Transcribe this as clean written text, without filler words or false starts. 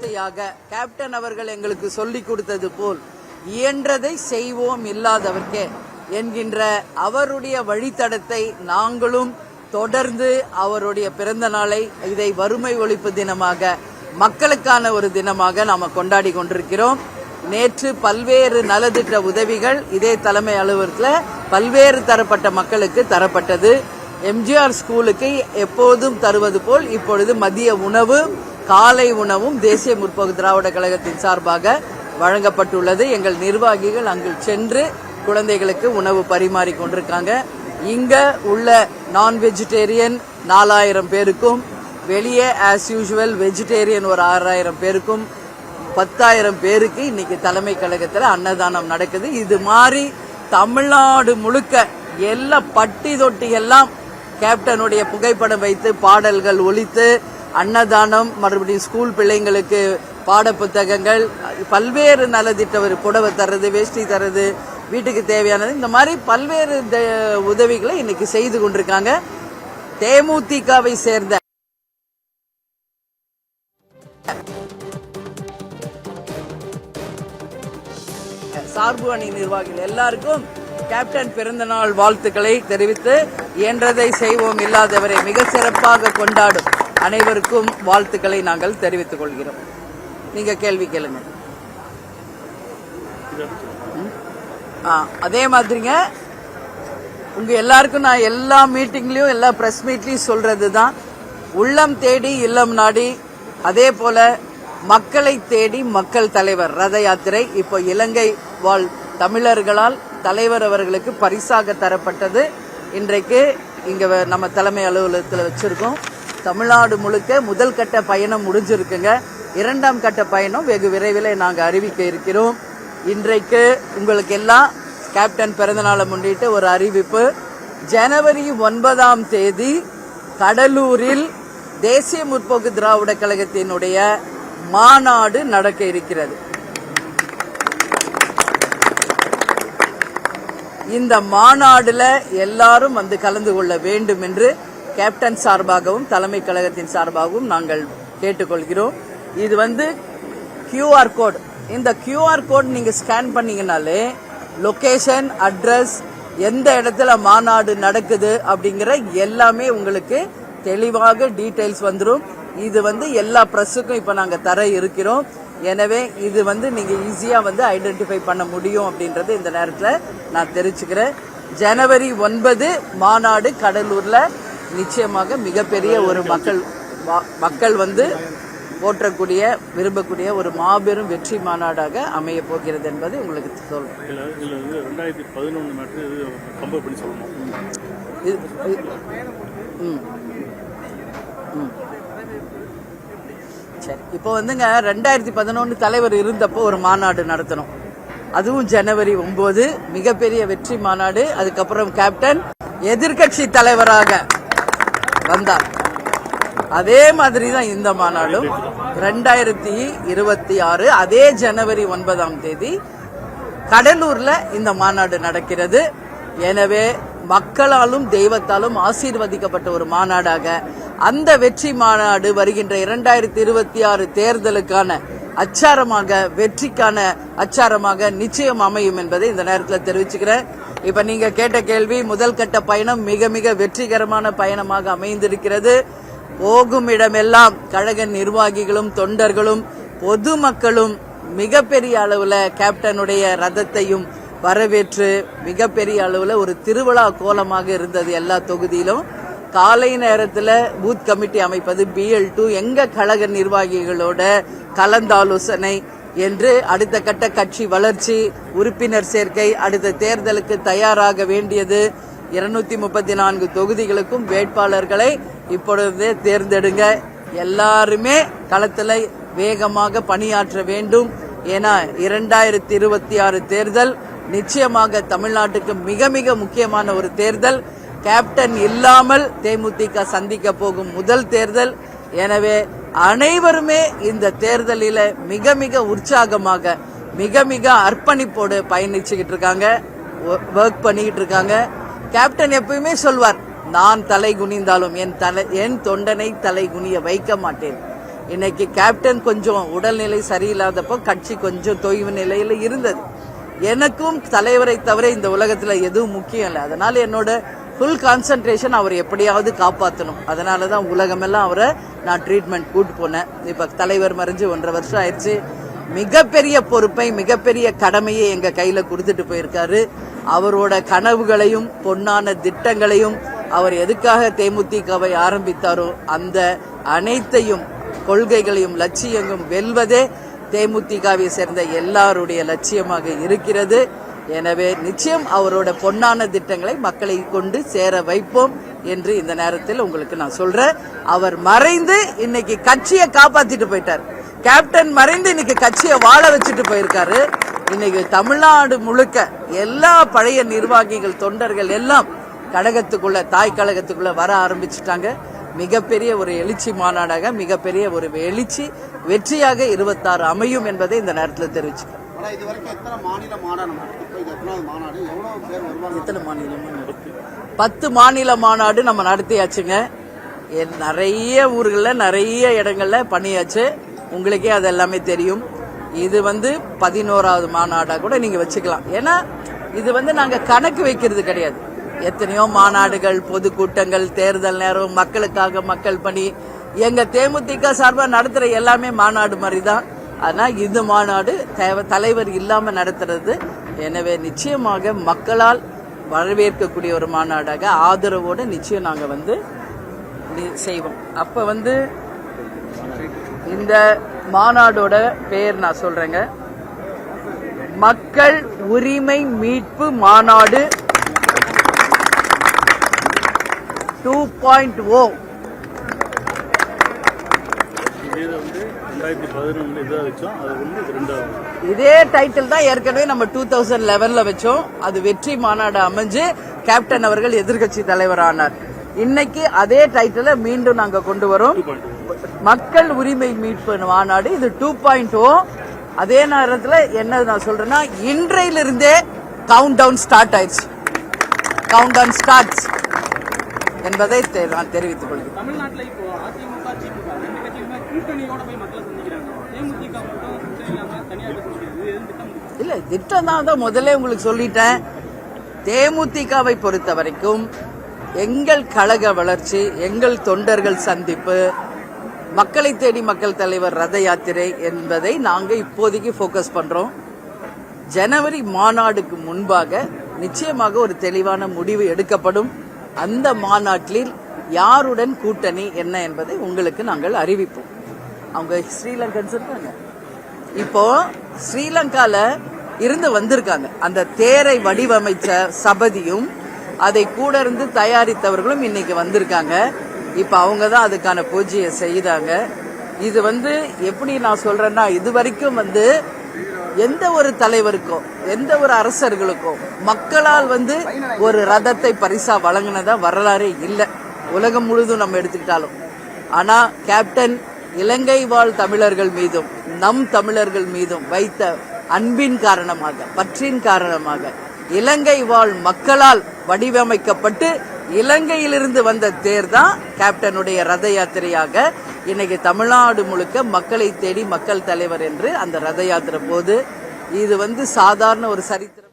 வார்த்தையாக கேப்டன் அவர்கள் எங்களுக்கு சொல்லிக் கொடுத்தது போல் இயன்றதை செய்வோம் இல்லாதவர்க்கே என்கின்ற அவருடைய வழித்தடத்தை நாங்களும் தொடர்ந்து அவருடைய பிறந்த நாளை இதை வறுமை ஒழிப்பு தினமாக மக்களுக்கான ஒரு தினமாக நாம கொண்டாடி கொண்டிருக்கிறோம். நேற்று பல்வேறு நலத்திட்ட உதவிகள் இதே தலைமை அலுவலகத்தில் பல்வேறு தரப்பட்ட மக்களுக்கு தரப்பட்டது. எம்ஜிஆர் ஸ்கூலுக்கு எப்போதும் தருவது போல் இப்பொழுது மதிய உணவு காலை உணவும் தேசிய முற்போக்கு திராவிட கழகத்தின் சார்பாக வழங்கப்பட்டுள்ளது. எங்கள் நிர்வாகிகள் அங்கு சென்று குழந்தைகளுக்கு உணவு பரிமாறி கொண்டிருக்காங்க. இங்க உள்ள நான் வெஜிடேரியன் 4000 பேருக்கும், வெளியே ஆஸ் யூசுவல் வெஜிடேரியன் ஒரு 6000 பேருக்கும் 10,000 பேருக்கு இன்னைக்கு தலைமை கழகத்தில் அன்னதானம் நடக்குது. இது மாதிரி தமிழ்நாடு முழுக்க எல்லா பட்டி தொட்டி எல்லாம் கேப்டனுடைய புகைப்படம் வைத்து பாடல்கள் ஒலித்து அன்னதானம், மறுபடியும் ஸ்கூல் பிள்ளைங்களுக்கு பாட புத்தகங்கள், பல்வேறு நலத்திட்ட புடவை தர்றது, வேஷ்டி தர்றது, வீட்டுக்கு தேவையானது, இந்த மாதிரி பல்வேறு உதவிகளை இன்னைக்கு செய்து கொண்டிருக்காங்க. தேமுதிகவை சேர்ந்த சார்பு அணி நிர்வாகிகள் எல்லாருக்கும் கேப்டன் பிறந்தநாள் வாழ்த்துக்களை தெரிவித்து இயன்றதை செய்வோம் இல்லாதவரை மிக சிறப்பாக கொண்டாடும் அனைவருக்கும் வாழ்த்துக்களை நாங்கள் தெரிவித்துக் கொள்கிறோம். நீங்க கேள்வி கேளுங்க. அதே மாதிரிங்க உங்க எல்லாருக்கும் நான் எல்லா மீட்டிங்லயும் எல்லா பிரஸ் மீட்லயும் சொல்றதுதான், உள்ளம் தேடி இல்லம் நாடி, அதே போல மக்களை தேடி மக்கள் தலைவர் ரத யாத்திரை இப்போ இலங்கை வாழ் தமிழர்களால் தலைவர் அவர்களுக்கு பரிசாக தரப்பட்டது. இன்றைக்கு இங்க நம்ம தலைமை அலுவலகத்தில் வச்சிருக்கோம். தமிழ்நாடு முழுக்க முதல் கட்ட பயணம் முடிஞ்சிருக்குங்க. 2ஆம் கட்ட பயணம் வெகு விரைவில் நாங்கள் அறிவிக்க இருக்கிறோம். இன்றைக்கு உங்களுக்கு எல்லாம் கேப்டன் பிறந்தநாளை முன்னிட்டு ஒரு அறிவிப்பு. ஜனவரி 9ஆம் தேதி கடலூரில் தேசிய முற்போக்கு திராவிட கழகத்தினுடைய மாநாடு நடக்க இருக்கிறது. இந்த மாநாடுல எல்லாரும் வந்து கலந்து கொள்ள வேண்டும் என்று கேப்டன் சார்பாகவும் தலைமை கழகத்தின் சார்பாகவும் நாங்கள் கேட்டுக்கொள்கிறோம். இது QR கோட். இந்த QR கோட் நீங்க ஸ்கேன் பண்ணீங்கனாலே லொகேஷன், அட்ரஸ், எந்த இடத்துல மாநாடு நடக்குது அப்படிங்கிற எல்லாமே உங்களுக்கு தெளிவாக டீடைல்ஸ் வந்துடும். இது எல்லா பிரஸுக்கும் இப்ப நாங்க தர இருக்கிறோம். எனவே இது நீங்க ஈஸியா ஐடென்டிஃபை பண்ண முடியும் அப்படின்றது இந்த நேரத்தில் நான் தெரிவிச்சுக்கிறேன். ஜனவரி 9 மாநாடு கடலூர்ல நிச்சயமாக மிகப்பெரிய ஒரு மக்கள் போற்றக்கூடிய விரும்பக்கூடிய ஒரு மாபெரும் வெற்றி மாநாடாக அமைய போகிறது என்பது உங்களுக்கு சொல்றேன். சரி, இப்போ 2011 தலைவர் இருந்தப்போ ஒரு மாநாடு நடத்தணும். அதுவும் ஜனவரி 9 மிகப்பெரிய வெற்றி மாநாடு. அதுக்கப்புறம் கேப்டன் எதிர்கட்சி தலைவராக வந்தார். அதே மாதிரி தான் இந்த மாநாடும் 2026 அதே ஜனவரி 9ஆம் தேதி கடலூர்ல இந்த மாநாடு நடக்கிறது. எனவே மக்களாலும் தெய்வத்தாலும் ஆசீர்வதிக்கப்பட்ட ஒரு மாநாடாக அந்த வெற்றி மாநாடு வருகின்ற 2026 தேர்தலுக்கான அச்சாரமாக, வெற்றிக்கான அச்சாரமாக நிச்சயம் அமையும் என்பதை இந்த நேரத்தில் தெரிவிச்சுக்கிறேன். இப்ப நீங்க கேட்ட கேள்வி, முதல் கட்ட பயணம் மிக மிக வெற்றிகரமான பயணமாக அமைந்திருக்கிறது. போகும் இடமெல்லாம் கழக நிர்வாகிகளும் தொண்டர்களும் பொதுமக்களும் மிகப்பெரிய அளவுல கேப்டனுடைய ரதத்தையும் வரவேற்று மிகப்பெரிய அளவுல ஒரு திருவிழா கோலமாக இருந்தது. எல்லா தொகுதியிலும் காலை நேரத்தில் பூத் கமிட்டி அமைப்பது, BL2 எங்க கழக நிர்வாகிகளோட கலந்தாலோசனை என்று அடுத்த கட்ட கட்சி வளர்ச்சி, உறுப்பினர் சேர்க்கை, அடுத்த தேர்தலுக்கு தயாராக வேண்டியது. 234 தொகுதிகளுக்கும் வேட்பாளர்களை இப்பொழுதே தேர்ந்தெடுங்க. எல்லாருமே களத்தில் வேகமாக பணியாற்ற வேண்டும். ஏன்னா 2026 தேர்தல் நிச்சயமாக தமிழ்நாட்டுக்கு மிக மிக முக்கியமான ஒரு தேர்தல். கேப்டன் இல்லாமல் தேமுதிக சந்திக்க போகும் முதல் தேர்தல். எனவே அனைவருமே இந்த தேர்தலில் மிக மிக உற்சாகமாக, மிக மிக அர்ப்பணிப்போடு பயணிச்சுக்கிட்டு இருக்காங்க, ஒர்க் பண்ணிக்கிட்டு இருக்காங்க. கேப்டன் எப்பயுமே சொல்வார், நான் தலை குனிந்தாலும் என் தொண்டனை தலை குனிய வைக்க மாட்டேன். இன்னைக்கு கேப்டன் கொஞ்சம் உடல்நிலை சரியில்லாதப்போ கட்சி கொஞ்சம் தொய்வு நிலையில இருந்தது. எனக்கும் தலைவரை தவிர இந்த உலகத்துல எதுவும் முக்கியம் இல்லை. அதனால என்னோட ஃபுல் கான்சென்ட்ரேஷன் அவர் எப்படியாவது காப்பாற்றணும். அதனாலதான் உலகமெல்லாம் அவரை நான் ட்ரீட்மெண்ட் கூட்டு போனேன். இப்ப தலைவர் மறைஞ்சு 1.5 வருஷம் ஆயிடுச்சு. மிகப்பெரிய பொறுப்பை மிகப்பெரிய கடமையை எங்க கையில கொடுத்துட்டு போயிருக்காரு. அவரோட கனவுகளையும் பொன்னான திட்டங்களையும் அவர் எதுக்காக தேமுதிகவை ஆரம்பித்தாரோ அந்த அனைத்தையும் கொள்கைகளையும் லட்சியங்களும் வெல்வதே தேமுதிகவை சேர்ந்த எல்லாருடைய லட்சியமாக இருக்கிறது. எனவே நிச்சயம் அவரோட பொன்னான திட்டங்களை மக்களை கொண்டு சேர வைப்போம் என்று இந்த நேரத்தில் உங்களுக்கு நான் சொல்றேன். அவர் மறைந்து இன்னைக்கு கட்சியை காப்பாத்திட்டு போயிட்டார். கேப்டன் மறைந்து இன்னைக்கு கட்சியை வாழ வச்சுட்டு போயிருக்காரு. இன்னைக்கு தமிழ்நாடு முழுக்க எல்லா பழைய நிர்வாகிகள் தொண்டர்கள் எல்லாம் கழகத்துக்குள்ள தாய் கழகத்துக்குள்ள வர ஆரம்பிச்சுட்டாங்க. மிகப்பெரிய ஒரு எழுச்சி மாநாடாக மிகப்பெரிய ஒரு எழுச்சி வெற்றியாக 26 அமையும் என்பதை இந்த நேரத்தில் தெரிவிச்சுக்கிறேன். எத்தனை மாநிலமா நடக்கு? 10 மாநில மாநாடு நம்ம நடத்தியாச்சுங்க. நிறைய ஊர்களில் நிறைய இடங்கள்ல பண்ணியாச்சு. உங்களுக்கே அது எல்லாமே தெரியும். இது 11வது மாநாடா கூட நீங்க வச்சுக்கலாம். ஏன்னா இது நாங்க கணக்கு வைக்கிறது கிடையாது. எத்தனையோ மாநாடுகள், பொதுக்கூட்டங்கள், தேர்தல் நேரம், மக்களுக்காக மக்கள் பணி, எங்க தேமுதிக சார்பா நடத்துற எல்லாமே மாநாடு மாதிரி தான். ஆனா இந்த மாநாடு தலைவர் இல்லாம நடத்துறது. எனவே நிச்சயமாக மக்களால் வரவேற்கக்கூடிய ஒரு மாநாடாக ஆதரவோட நிச்சயம் நாங்க செய்வோம். அப்ப இந்த மாநாடோட பேர் நான் சொல்றேங்க, மக்கள் உரிமை மீட்பு மாநாடு 2.0. இதே டைட்டில் தான் ஏற்கனவே நம்ம 2011 வச்சோம். அது வெற்றி மாநாடு அமைஞ்சு கேப்டன் அவர்கள் எதிர்கட்சி தலைவர் ஆனார். இன்னைக்கு அதே டைட்டில மீண்டும் நாங்க கொண்டு வரோம், மக்கள் உரிமை மீட்பு மாநாடு. இது 2.0. அதே நேரத்தில் என்ன நான் சொல்றேன்னா, இன்றையிலிருந்தே கவுண்ட் டவுன் ஸ்டார்ட் ஆயிடுச்சு. கவுண்ட் டவுன் ஸ்டார்ட்ஸ் என்பதை நான் தெரிவித்துக் கொள்கிறேன். தமிழ்நாட்டில் இப்போ அதிமுக திமுக ரெண்டு கட்சியுமே கூட்டணியோட போய் மக்களை சந்திக்கிறாங்க. தேமுதிக மட்டும் கூட்டணி இல்லாம தனியாக இல்ல, திட்டம் தான் முதல்ல உங்களுக்கு சொல்லிட்டேன். தேமுதிகவை பொறுத்த வரைக்கும் எங்கள் கழக வளர்ச்சி, எங்கள் தொண்டர்கள் சந்திப்பு, மக்களை தேடி மக்கள் தலைவர் ரத யாத்திரை என்பதை நாங்க இப்போதைக்கு போக்கஸ் பண்றோம். ஜனவரி மாநாடுக்கு முன்பாக நிச்சயமாக ஒரு தெளிவான முடிவு எடுக்கப்படும். அந்த மாநாட்டில் யாருடன் கூட்டணி என்ன என்பதை உங்களுக்கு நாங்கள் அறிவிப்போம். அவங்க ஸ்ரீலங்கன் இருக்காங்க, இப்போ ஸ்ரீலங்கால இருந்து வந்திருக்காங்க. அந்த தேரை வடிவமைச்ச சபதியும் அதை கூட இருந்து தயாரித்தவர்களும் இன்னைக்கு வந்திருக்காங்க. இப்ப அவங்க தான் அதுக்கான பூஜையை செய்தாங்க. இது எப்படி நான் சொல்றேன்னா, இது வரைக்கும் எந்த ஒரு தலைவருக்கும் எந்த ஒரு அரசர்களுக்கும் மக்களால் ஒரு ரதத்தை பரிசா வழங்கினதா வரலாறே இல்லை, உலகம் முழுதும் நம்ம எடுத்துக்கிட்டாலும். ஆனா கேப்டன் இலங்கை வாழ் தமிழர்கள் மீதும் நம் தமிழர்கள் மீதும் வைத்த அன்பின் காரணமாக, பற்றின் காரணமாக, இலங்கை வாழ் மக்களால் வடிவமைக்கப்பட்டு இலங்கையிலிருந்து வந்த தேர் தான் கேப்டனுடைய ரத யாத்திரையாக இன்னைக்கு தமிழ்நாடு முழுக்க மக்களை தேடி மக்கள் தலைவர் என்று அந்த ரத யாத்திரை போது. இது சாதாரண ஒரு சரித்திரம்.